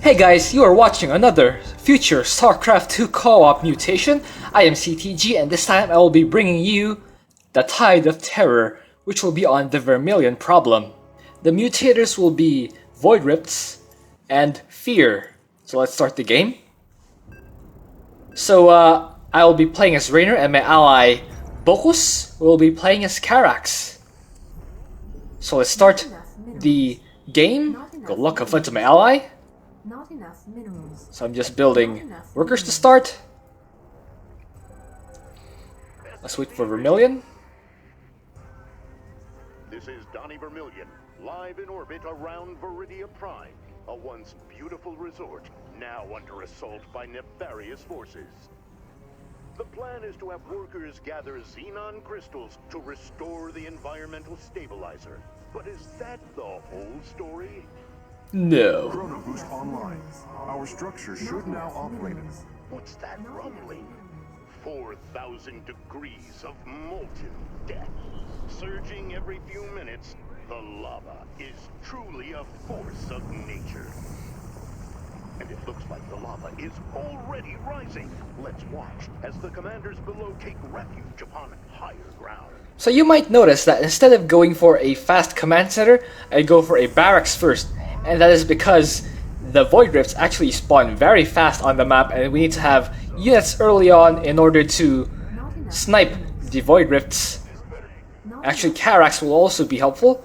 Hey guys, you are watching another future Starcraft 2 co-op mutation. I am CTG and this time I will be bringing you the Tide of Terror, which will be on the Vermilion problem. The mutators will be Void Rifts and Fear. So let's start the game. So I will be playing as Raynor and my ally Bokus will be playing as Karax. So let's start the game. Good luck and fun to my ally. Not enough minerals. So I'm just building workers to start. Let's wait for Vermilion. This is Donnie Vermilion, live in orbit around Viridia Prime, a once beautiful resort, now under assault by nefarious forces. The plan is to have workers gather xenon crystals to restore the environmental stabilizer. But is that the whole story? No. Chrono Boost online. Our structure should now operate. What's that rumbling? 4,000 degrees of molten death. Surging every few minutes, the lava is truly a force of nature. And it looks like the lava is already rising. Let's watch as the commanders below take refuge upon higher ground. So you might notice that instead of going for a fast command center, I go for a barracks first. And that is because the Void Rifts actually spawn very fast on the map and we need to have units early on in order to snipe the Void Rifts. Actually, Karax will also be helpful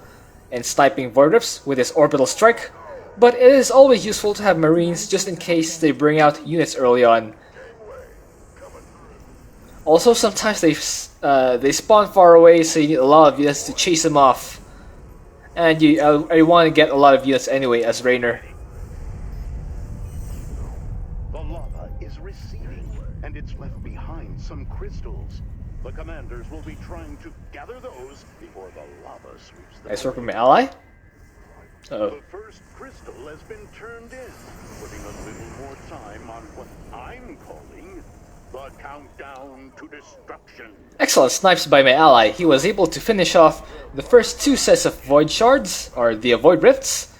in sniping Void Rifts with his orbital strike, but it is always useful to have Marines just in case they bring out units early on. Also, sometimes they spawn far away, so you need a lot of units to chase them off. And you want to get a lot of units anyway as Raynor. The lava is receding, and it's left behind some crystals. The commanders will be trying to gather those before the lava sweeps them. Nice work with my ally. The first crystal has been turned in, putting a little more time on what I'm calling the countdown to destruction. Excellent snipes by my ally. He was able to finish off the first two sets of Void Shards, or the Void Rifts.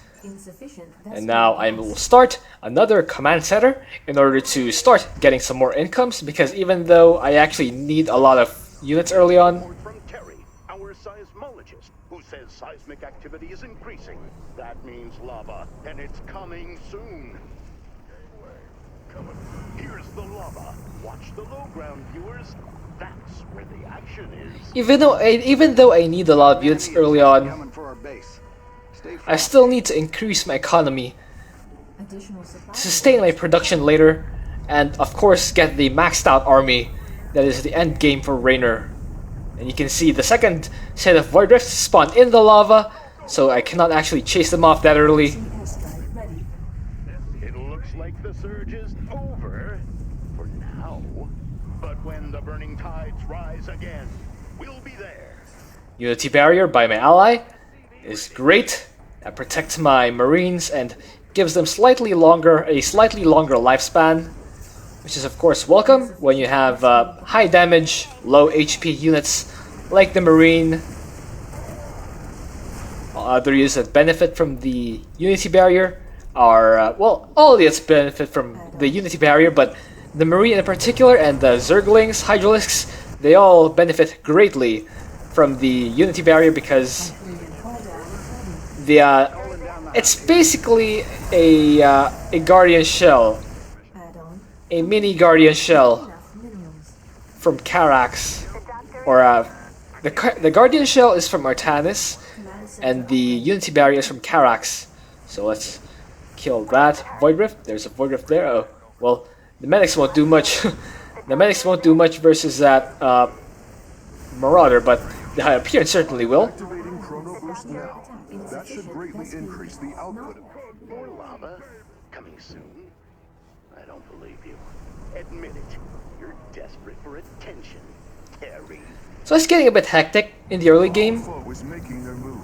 And now I will start another command center in order to start getting some more incomes, because even though I actually need a lot of units early on. From Terry, our seismologist, who says seismic activity is increasing. That means lava, and it's coming soon. Here's the lava. Watch the low ground, viewers. That's where the action is. Even though I need a lot of units early on, I still need to increase my economy to sustain my production later, and of course get the maxed out army. That is the end game for Raynor. And you can see the second set of Void Rifts spawn in the lava, so I cannot actually chase them off that early. It looks like the surge is over for now. But when the burning tides rise again, we'll be there. Unity Barrier by my ally is great. That protects my Marines and gives them a slightly longer lifespan, which is of course welcome when you have high damage, low HP units like the Marine. Other units that benefit from the Unity Barrier are, well, all units benefit from the Unity Barrier, but the Marine in particular and the Zerglings, Hydralisks, they all benefit greatly from the Unity Barrier because it's basically a Guardian Shell, a mini Guardian Shell from Karax, or the Guardian Shell is from Artanis, and the Unity Barrier is from Karax. So let's kill that Void Rift. There's a Void Rift there. Oh, well, the medics won't do much. The medics won't do much versus that Marauder, but the High Appearance certainly will. Activating Chrono Boost now. That should greatly increase the output. More lava coming soon. I don't believe you. Admit it. You're desperate for attention, Terry. So it's getting a bit hectic in the early game, Foe is making their move.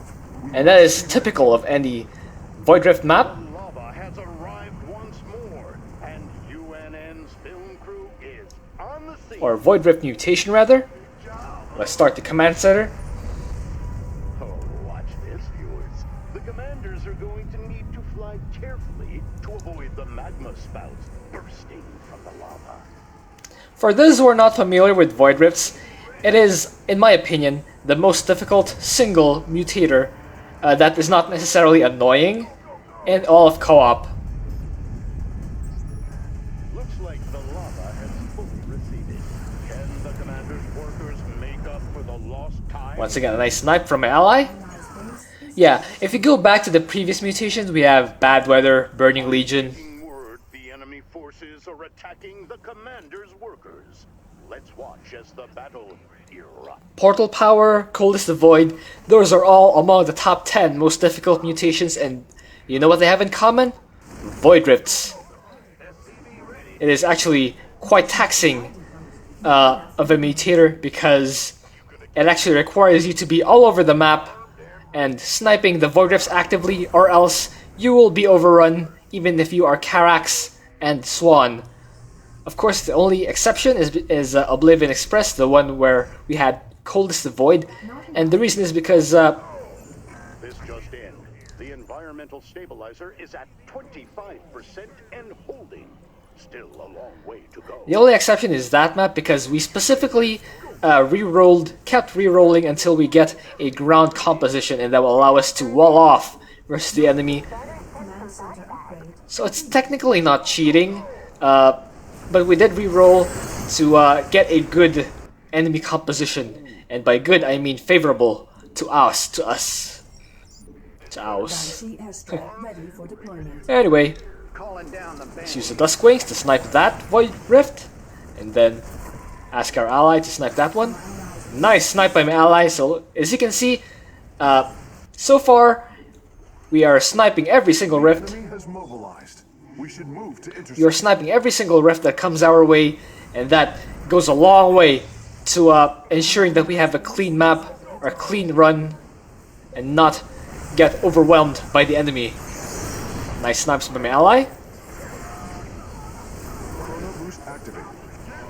and that is typical of any Void Rift map. Lava has arrived once more, and UNN's film crew is on the scene. Or Void Rift Mutation rather. Let's start the command center. Oh, watch this, viewers. The commanders are going to need to fly carefully to avoid avoid the magma spouts bursting from the lava. For those who are not familiar with Void Rifts, it is, in my opinion, the most difficult single mutator that is not necessarily annoying in all of co-op. Looks like the lava has fully receded. Can the commander's workers make up for the lost time? Once again, a nice snipe from my ally. Yeah, if you go back to the previous mutations, we have Bad Weather, Burning Legion. Word, the enemy forces are attacking the commander's workers. Let's watch as the battle erupts. Portal Power, Coldest the Void, those are all among the top 10 most difficult mutations, and you know what they have in common? Void Rifts. It is actually quite taxing of a mutator because it actually requires you to be all over the map and sniping the Void Rifts actively, or else you will be overrun even if you are Carax and Swan. Of course, the only exception is Oblivion Express, the one where we had Coldest the Void, and the reason is because This just in. The environmental stabilizer is at 25% and holding. Still a long way to go. the only exception is that map because we specifically kept re-rolling until we get a ground composition, and that will allow us to wall off versus the enemy. Command center upgrade. So it's technically not cheating, but we did re-roll to get a good enemy composition, and by good I mean favorable to us. Galaxy airstrike ready for deployment. Anyway, Calling down the band. let's use the Dusk Wings to snipe that Void Rift, and then ask our ally to snipe that one. Nice snipe by my ally. So as you can see, so far we are sniping every single rift. Enemy has mobilized. We should move to intercept. You're sniping every single rift that comes our way, and that goes a long way to ensuring that we have a clean map or a clean run and not get overwhelmed by the enemy. Nice snipes by my ally. Chrono boost activated.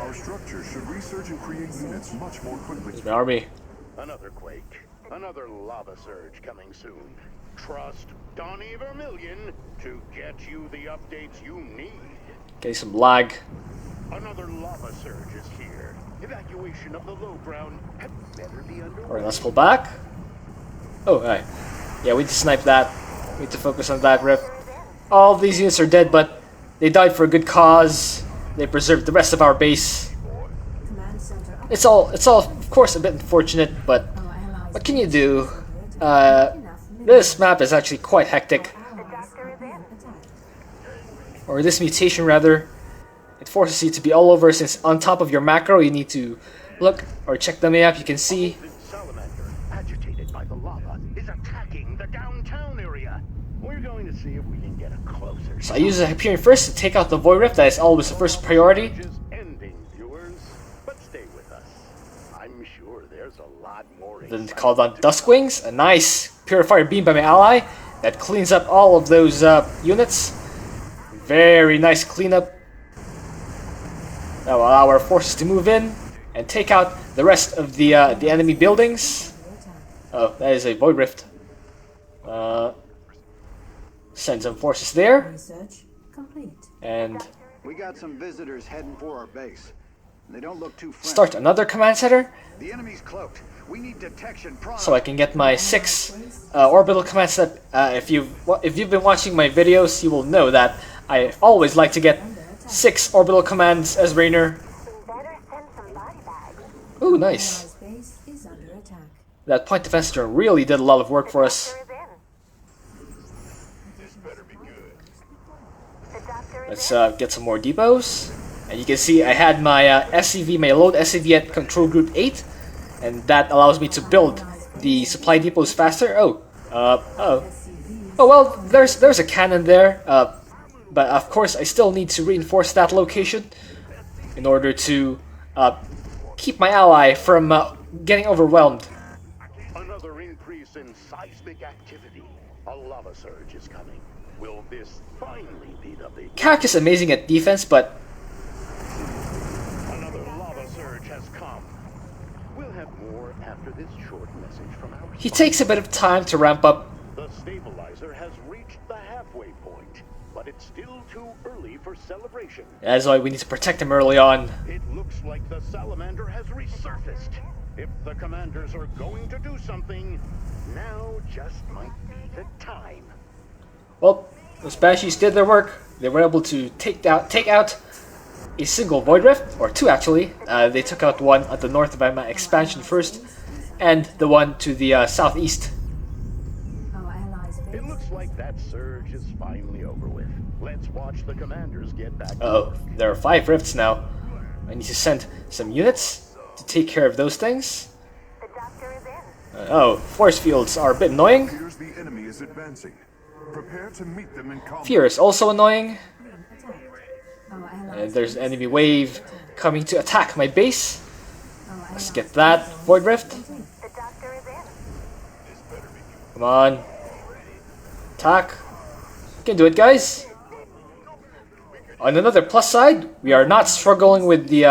Our structure should research and create units much more quickly. There's my army. Another quake. Another lava surge coming soon. Trust Donnie Vermillion to get you the updates you need. Getting some lag. Another lava surge is here. Evacuation of the low ground had better be underway. Alright, let's pull back. Oh, alright. Yeah, we need to snipe that. We need to focus on that rift. All of these units are dead, but they died for a good cause. They preserved the rest of our base. Command center upgrade. It's all, of course, a bit unfortunate, but Our allies' what can you do? enough This map is actually quite hectic. allies are being attacked. Or this mutation, rather. It forces you to be all over, since on top of your macro you need to look or check the map. You can see The salamander, agitated by the lava, is attacking the downtown area. We're going to see if we can get a closer. so I use the Hyperion first to take out the Void Rift. That is always the first priority. Is ending, viewers, but stay with us. I'm sure there's a lot more. Then called on Dusk Wings, a nice Purifier Beam by my ally that cleans up all of those units. Very nice cleanup. That will allow our forces to move in and take out the rest of the enemy buildings. Oh, that is a Void Rift. Send some forces there, Research complete. and We got some visitors heading for our base. They don't look too friendly. start another command center The enemy's cloaked. We need detection pronto. so I can get my 6 orbital command set. If you've been watching my videos, you will know that I always like to get 6 orbital commands as Rainer. Ooh, nice. Allies' base is under attack. That point defense turn really did a lot of work for us. Let's get some more depots. And you can see I had my SCV, my load SCV at control group 8, and that allows me to build the supply depots faster. Oh well, there's a cannon there, but of course I still need to reinforce that location in order to keep my ally from getting overwhelmed. Another increase in seismic activity. A lava surge is coming. Will this finally be the big? Carrick is amazing at defense, but Another lava surge has come. We'll have more after this short message from our he takes a bit of time to ramp up. The stabilizer has reached the halfway point, but it's still too too early for celebration. That's why we need to protect him early on. It looks like the salamander has resurfaced. If the commanders are going to do something, now just might be the time. Well, the Banshees did their work. They were able to take out a single Void Rift, or two actually. They took out one at the North of my expansion first, and the one to the southeast. Our allies' base It looks like that surge is finally over with. Let's watch the commanders get back to Oh, work. there are 5 rifts now. I need to send some units to take care of those things. Oh, force fields are a bit annoying. Appears the enemy is advancing. Prepare to meet them in combat. Fear is also annoying. attacked. Our allies' And there's an base enemy wave coming to attack my base. Our Let's allies' get that Void Rift. complete. Come on. Attack. You can do it, guys. On another plus side, we are not struggling with the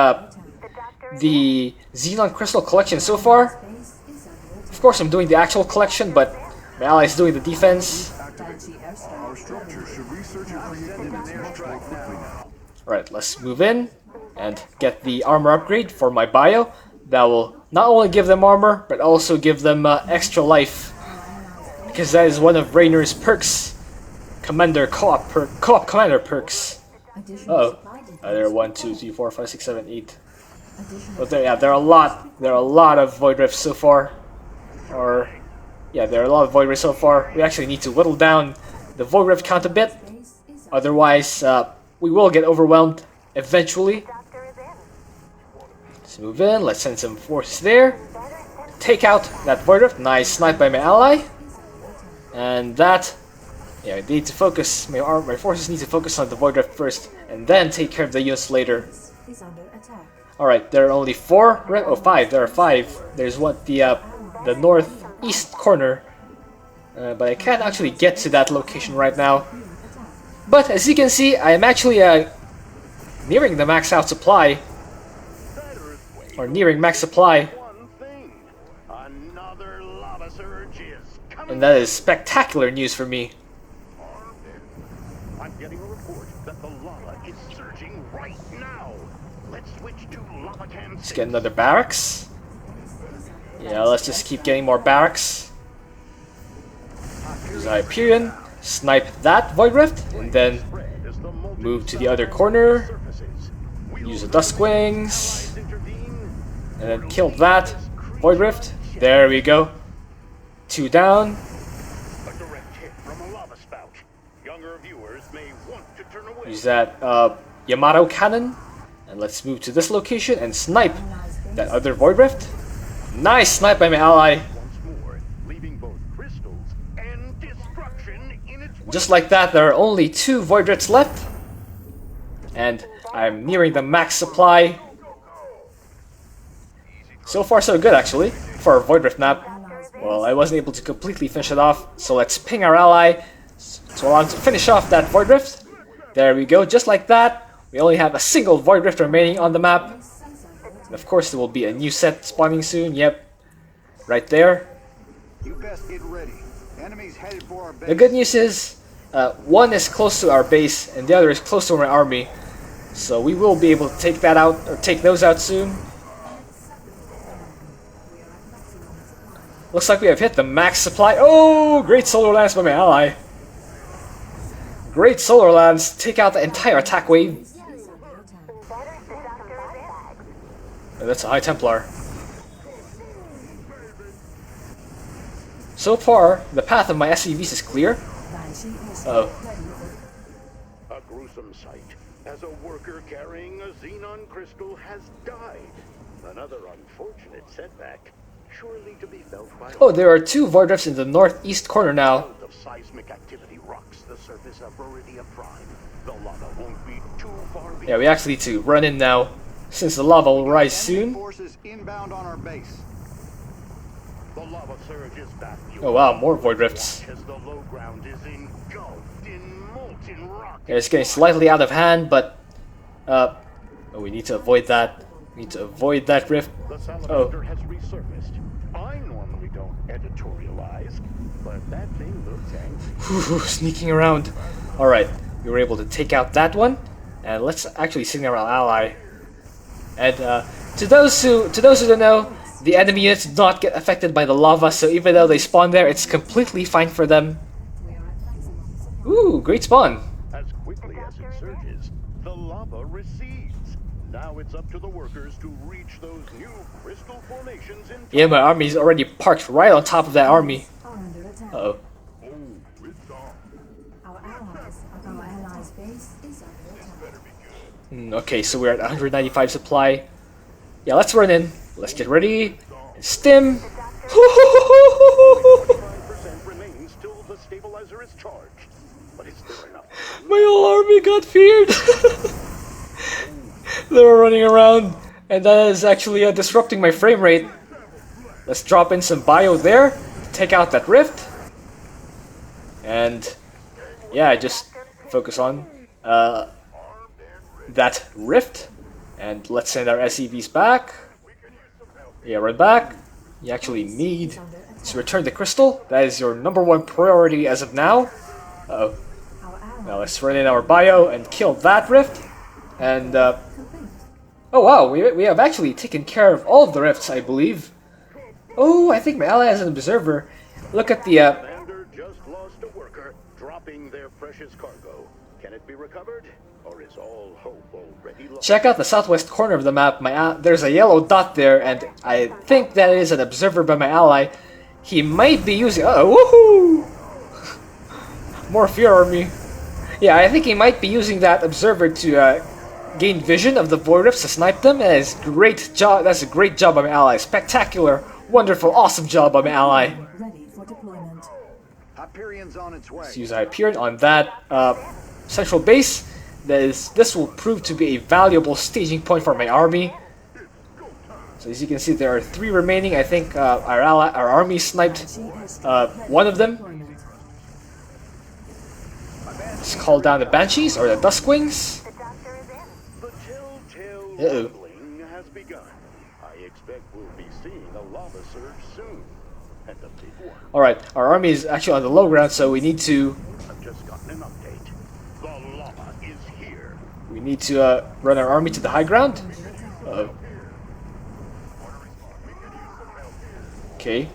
Xenon Crystal collection so far. Base is under attack. Of course, I'm doing the actual collection, but my ally is doing the defense. Banshee airstrike. Our structure should research and create units much more quickly now. Alright, let's move in and get the armor upgrade for my bio. That will not only give them armor, but also give them extra life. Because that is one of Rainer's perks. Commander co-op commander perks. Additional Uh-oh. supply depots. There are 1, 2, 3, 4, 5, 6, 7, 8. Additional But there are a lot. There are a lot of Void Rifts so far. Yeah, there are a lot of Void Rifts so far. We actually need to whittle down the Void Rift count a bit. base is Otherwise, we will get overwhelmed eventually. Let's move in. Let's send some forces there. Take out that Void Rift. Nice snipe by my ally. And that... Yeah, I need to focus. My forces need to focus on the Void Rift first, and then take care of the units later. is under attack. Alright, there are only 4. Oh, 5. There are 5. There's what the northeast corner. But I can't actually get to that location right now. But as you can see, I am actually nearing the max out supply. Or nearing max supply. One thing, another lava surge is coming. And that is spectacular news for me. I'm getting a report that the lava is surging right now. Let's switch to lava can. Let's get another barracks. Yeah, let's just keep getting more barracks. Use Hyperion, snipe that Void Rift, and then move to the other corner. Use the Dusk Wings, and then kill that Void Rift. There we go. 2 down. A direct hit from a lava spout. Younger viewers may want to turn away. Use that Yamato cannon, and let's move to this location and snipe that other Void Rift. Nice snipe by my ally. Once more, leaving both crystals and destruction in its wake. Just like that, there are only 2 Void Rifts left, and I'm nearing the max supply. So far, so good actually for a Void Rift map. Well, I wasn't able to completely finish it off, so let's ping our ally to allow him to finish off that Void Rift. There we go, just like that. We only have a single Void Rift remaining on the map. And of course, there will be a new set spawning soon. Yep, right there. You best get ready. Enemies headed for our base. The good news is, one is close to our base, and the other is close to my army. So we will be able to take that out, or take those out soon. Looks like we have hit the max supply. Oh, great solar lance by my ally. Great solar lance, take out the entire attack wave. Oh, that's a High Templar. So far, the path of my SCVs is clear. Banshee airstrike Oh. ready for A gruesome sight as a worker carrying a xenon crystal has died. Another unfortunate setback, surely to be felt by Oh, there are 2 Void Rifts in the northeast corner now. cloud of seismic activity rocks the surface of Viridia Prime. The lava won't be too far Yeah, we actually need to run in now, since the lava will rise soon. Forces inbound on our base. The lava surge is back. Oh wow, more Void Rifts. As the low ground is engulfed in molten rock. Yeah, it's getting slightly out of hand, but oh, we need to avoid that. We need to avoid that rift. The salamander has resurfaced. I normally don't editorialize, but that thing looks angry. Whew, sneaking around. Alright, we were able to take out that one. And let's actually signal our ally. And to those who don't know, the enemy units do not get affected by the lava, so even though they spawn there, it's completely fine for them. Ooh, great spawn. As quickly as it surges, the lava recedes. Now it's up to the workers to reach those new crystal formations in Yeah, my army's already parked right on top of that army. Are under attack. Uh-oh. Our allies' base is under attack. Okay, so we're at 195 supply. Yeah, let's run in. Let's get ready. And stim. 5% remains till the stabilizer is charged. But is there enough? My whole army got feared. They were running around, and that is actually disrupting my frame rate. Let's drop in some bio there to take out that rift. And yeah, just focus on that rift. And let's send our SCVs back. Yeah, run back. You actually need to return the crystal. That is your #1 priority as of now. Uh-oh. Now let's run in our bio and kill that rift. And oh wow, we have actually taken care of all of the rifts, I believe. Oh, I think my ally has an observer. Look at the Commander just lost a worker, dropping their precious cargo. Can it be recovered? Or is all hope already lost? check out the southwest corner of the map. There's a yellow dot there, and I think that is an observer by my ally. He might be using. Woohoo! More fear army. Yeah, I think he might be using that observer to gain vision of the void rifts to snipe them. And it's great job. That's a great job by my ally. Spectacular, wonderful, awesome job by my ally. Ready for deployment. Hyperion's on its way. Let's use Hyperion on that central base. This will prove to be a valuable staging point for my army. So as you can see, there are 3 remaining. I think our army sniped one of them. Let's call down the Banshees or the Duskwings. The telltale Uh-oh. rumbling has begun. I expect we'll be seeing a lava surge soon. And a big one. Alright, our army is actually on the low ground, so we need to I've just gotten an update. The lava is here. run our army to the high ground. Uh-oh. Okay.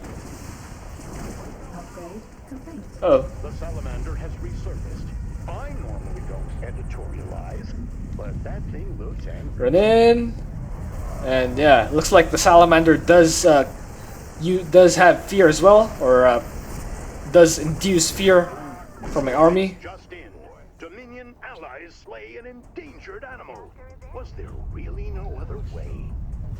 Upgrade complete. Oh, The salamander has resurfaced. I normally don't editorialize, but that thing looks angry. run in. And yeah, looks like the salamander does have fear as well, or does induce fear from my army. Just in, Dominion allies slay an endangered animal. Was there really no other way?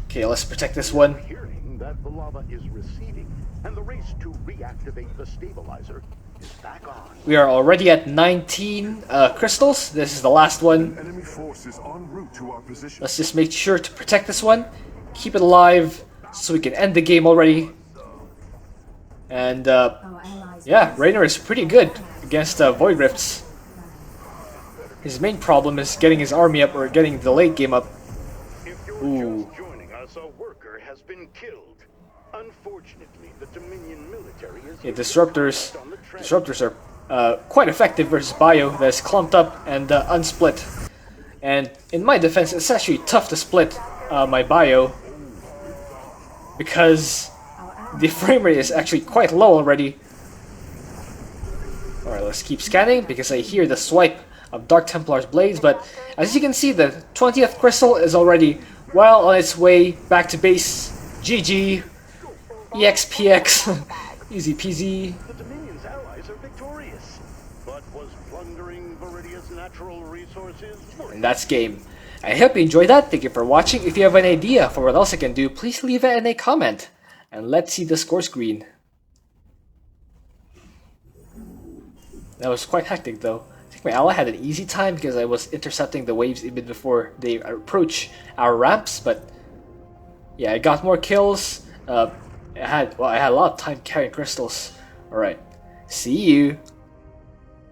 Okay, let's protect this one. Hearing that the lava is receding, and the race to reactivate the stabilizer is back on. We are already at 19 crystals. This is the last one. Enemy forces en route to our position. Let's just make sure to protect this one. Keep it alive so we can end the game already. And Our allies' yeah, base Raynor is pretty good against Void Rifts. His main problem is getting his army up or getting the late game up. If you're Ooh. just joining us, a worker has been killed. Unfortunately, the Dominion military is Yeah, disruptors on the track. are quite effective versus Bio that's clumped up and unsplit. And in my defense, it's actually tough to split my Bio because the frame rate is actually quite low already. Alright, let's keep scanning because I hear the swipe of Dark Templar's blades, but as you can see, the 20th crystal is already well on its way back to base. GG. EXPX. Easy peasy. The Dominion's allies are victorious. But was plundering Viridia's natural resources worth And that's game. I hope you enjoyed that. Thank you for watching. If you have an idea for what else I can do, please leave it in a comment. And let's see the score screen. That was quite hectic though. I think my ally had an easy time because I was intercepting the waves even before they approach our ramps, but yeah, I got more kills. I had a lot of time carrying crystals. Alright. See you.